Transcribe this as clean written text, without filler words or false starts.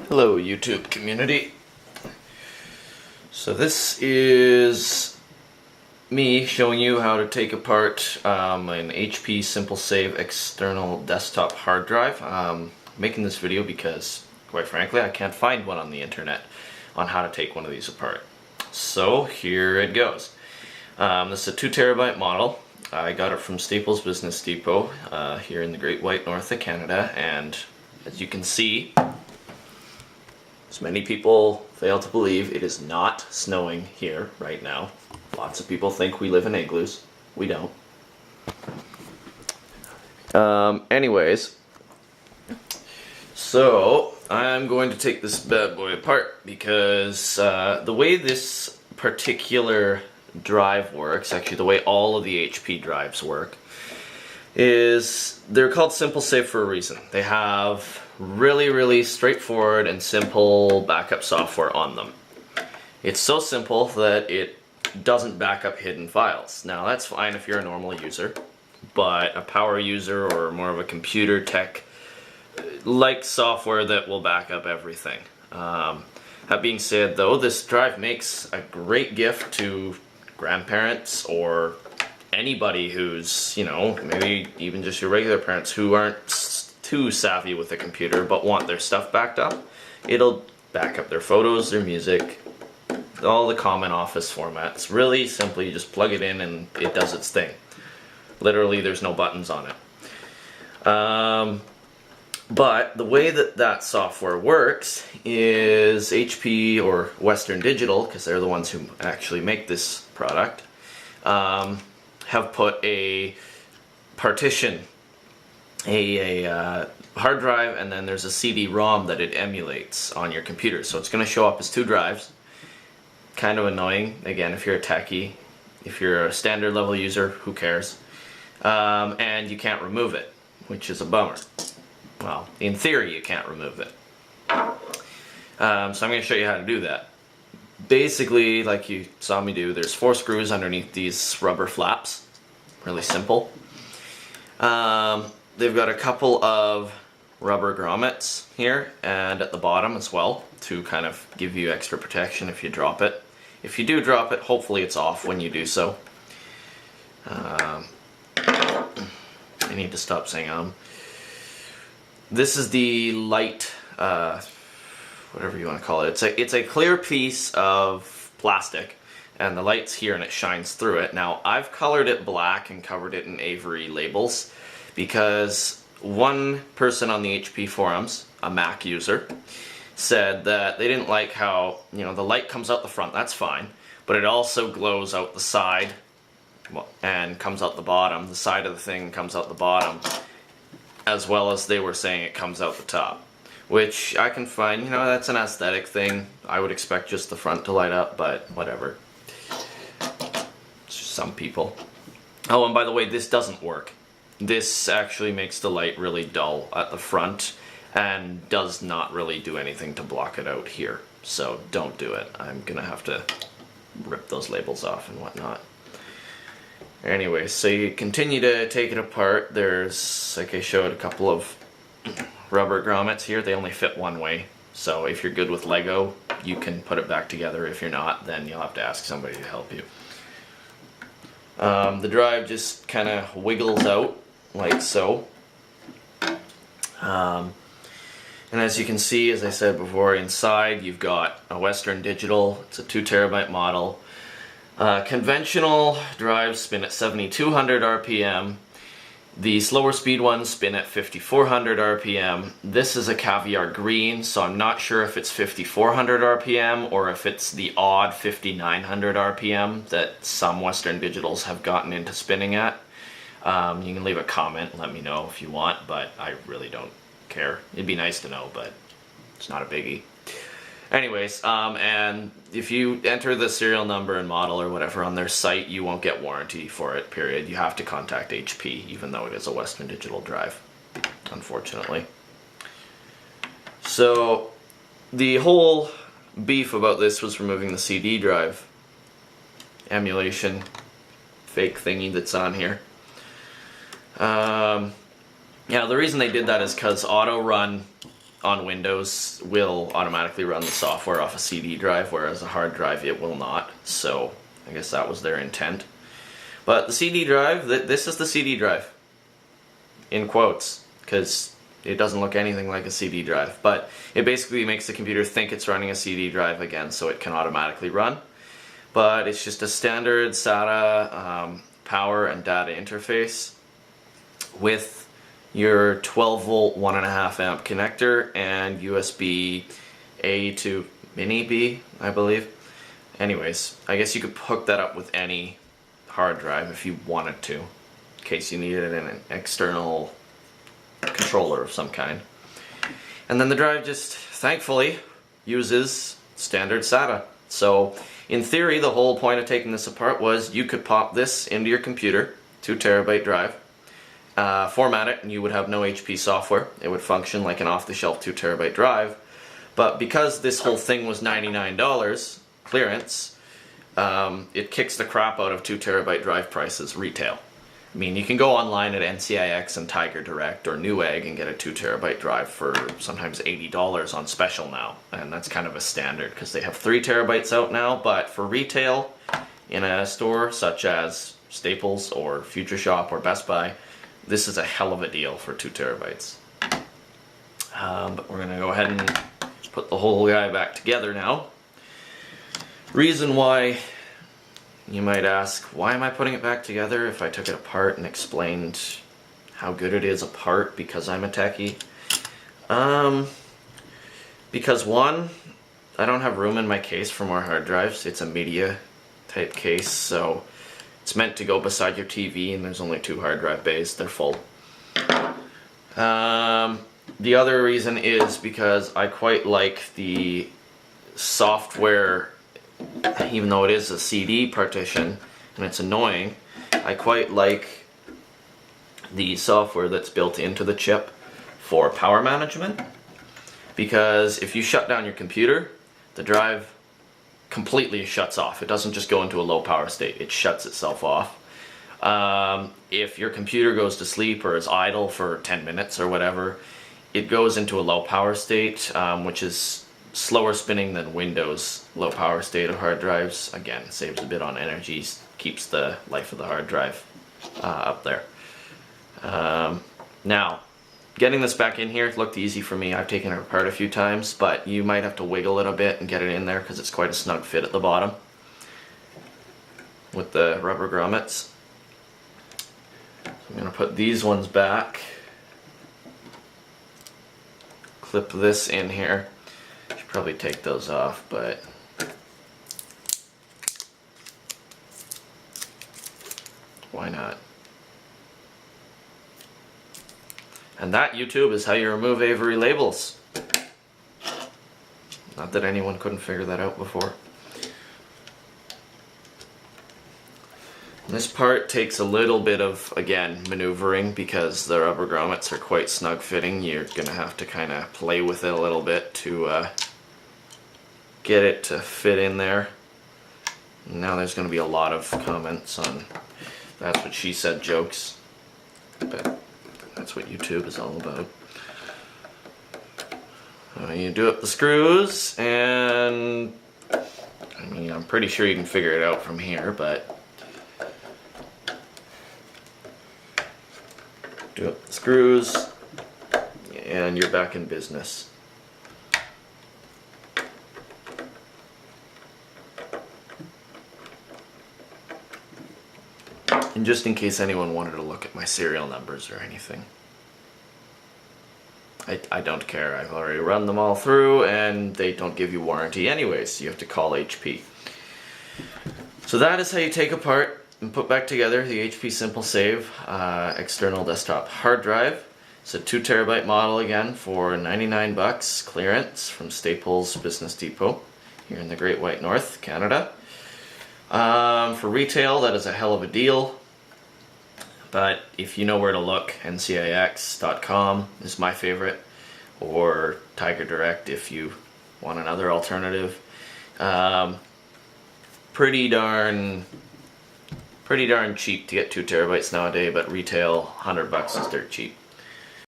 Hello YouTube community. So this is me showing you how to take apart an HP Simple Save external desktop hard drive. Making this video because, quite frankly, I can't find one on the internet on how to take one of these apart. So here it goes. This is a 2 terabyte model. I got it from Staples Business Depot here in the Great White North of Canada, and as you can see, as many people fail to believe, it is not snowing here right now. Lots of people think we live in igloos. We don't. Anyways, so I'm going to take this bad boy apart because the way this particular drive works, actually the way all of the HP drives work, is they're called Simple Save for a reason. They have really straightforward and simple backup software on them. It's so simple that it doesn't back up hidden files. Now that's fine if you're a normal user, but a power user or more of a computer tech likes software that will back up everything. That being said though, this drive makes a great gift to grandparents or anybody who's, you know, maybe even just your regular parents who aren't too savvy with a computer but want their stuff backed up. It'll back up their photos, their music, all the common office formats. Really simply, you just plug it in and it does its thing. Literally, there's no buttons on it. But the way that software works is HP or Western Digital, because they're the ones who actually make this product, have put a partition, a hard drive, and then there's a CD-ROM that it emulates on your computer. So it's going to show up as two drives. Kind of annoying, again, if you're a techie. If you're a standard level user, who cares? And you can't remove it, which is a bummer. Well, in theory you can't remove it. So I'm going to show you how to do that. Basically, like you saw me do, there's 4 screws underneath these rubber flaps. Really simple. They've got a couple of rubber grommets here and at the bottom as well to kind of give you extra protection if you drop it. If you do drop it, hopefully it's off when you do so. I need to stop saying This is the light, whatever you want to call it. It's a clear piece of plastic, and the light's here and it shines through it. Now, I've colored it black and covered it in Avery labels because one person on the HP forums, a Mac user, said that they didn't like how, you know, the light comes out the front, that's fine, but it also glows out the side and comes out the bottom. The side of the thing comes out the bottom, as well as they were saying it comes out the top, which I can find, you know, that's an aesthetic thing. I would expect just the front to light up, but whatever. It's just some people. Oh, and by the way, this doesn't work. This actually makes the light really dull at the front and does not really do anything to block it out here. So don't do it. I'm gonna have to rip those labels off and whatnot. Anyway, so you continue to take it apart. There's, like I showed, a couple of rubber grommets here. They only fit one way. So if you're good with Lego, you can put it back together. If you're not, then you'll have to ask somebody to help you. The drive just kind of wiggles out like so. And as you can see, as I said before, inside you've got a Western Digital. It's a 2 terabyte model. Conventional drives spin at 7,200 RPM. The slower speed ones spin at 5,400 RPM. This is a Caviar Green, so I'm not sure if it's 5,400 RPM or if it's the odd 5,900 RPM that some Western Digitals have gotten into spinning at. You can leave a comment and let me know if you want, but I really don't care. It'd be nice to know, but it's not a biggie. Anyways, and if you enter the serial number and model or whatever on their site, you won't get warranty for it, period. You have to contact HP, even though it is a Western Digital drive, unfortunately. So, the whole beef about this was removing the CD drive emulation fake thingy that's on here. Yeah, the reason they did that is because auto run on Windows will automatically run the software off a CD drive, whereas a hard drive it will not. So I guess that was their intent. But the CD drive, this is the CD drive, in quotes, because it doesn't look anything like a CD drive. But it basically makes the computer think it's running a CD drive again, so it can automatically run. But it's just a standard SATA power and data interface with your 12 volt 1.5 amp connector and USB A to mini B, I believe. Anyways, I guess you could hook that up with any hard drive if you wanted to, in case you needed an external controller of some kind. And then the drive just, thankfully, uses standard SATA. So in theory, the whole point of taking this apart was you could pop this into your computer, 2 terabyte drive, format it, and you would have no HP software. It would function like an off-the-shelf 2 terabyte drive. But because this whole thing was $99 clearance, it kicks the crap out of 2 terabyte drive prices retail. I mean, you can go online at NCIX and Tiger Direct or Newegg and get a 2 terabyte drive for sometimes $80 on special now. And that's kind of a standard because they have 3 terabytes out now. But for retail in a store such as Staples or Future Shop or Best Buy, this is a hell of a deal for 2 terabytes. But we're going to go ahead and put the whole guy back together now. Reason why, you might ask, why am I putting it back together if I took it apart and explained how good it is apart because I'm a techie? Because one, I don't have room in my case for more hard drives. It's a media type case, so it's meant to go beside your TV, and there's only 2 hard drive bays. They're full. The other reason is because I quite like the software, even though it is a CD partition and it's annoying, I quite like the software that's built into the chip for power management. Because if you shut down your computer, the drive completely shuts off. It doesn't just go into a low power state, it shuts itself off. If your computer goes to sleep or is idle for 10 minutes or whatever, it goes into a low power state, which is slower spinning than Windows low power state of hard drives. Again, saves a bit on energy, keeps the life of the hard drive up there. Now, getting this back in here looked easy for me. I've taken it apart a few times, but you might have to wiggle it a bit and get it in there because it's quite a snug fit at the bottom with the rubber grommets. So I'm going to put these ones back, clip this in here. Should probably take those off, but why not? And that, YouTube, is how you remove Avery labels. Not that anyone couldn't figure that out before. This part takes a little bit of, again, maneuvering because the rubber grommets are quite snug fitting. You're gonna have to kind of play with it a little bit to get it to fit in there. Now there's gonna be a lot of comments on that's what she said jokes, but that's what YouTube is all about. You do up the screws, and I mean, I'm pretty sure you can figure it out from here, but do up the screws, and you're back in business. And just in case anyone wanted to look at my serial numbers or anything, I don't care. I've already run them all through, and they don't give you warranty anyways. You have to call HP. So that is how you take apart and put back together the HP Simple Save external desktop hard drive. It's a 2 terabyte model again for 99 bucks clearance from Staples Business Depot here in the Great White North, Canada. For retail, that is a hell of a deal. But if you know where to look, ncix.com is my favorite, or Tiger Direct if you want another alternative. Pretty darn cheap to get 2 terabytes nowadays, but retail 100 bucks is dirt cheap.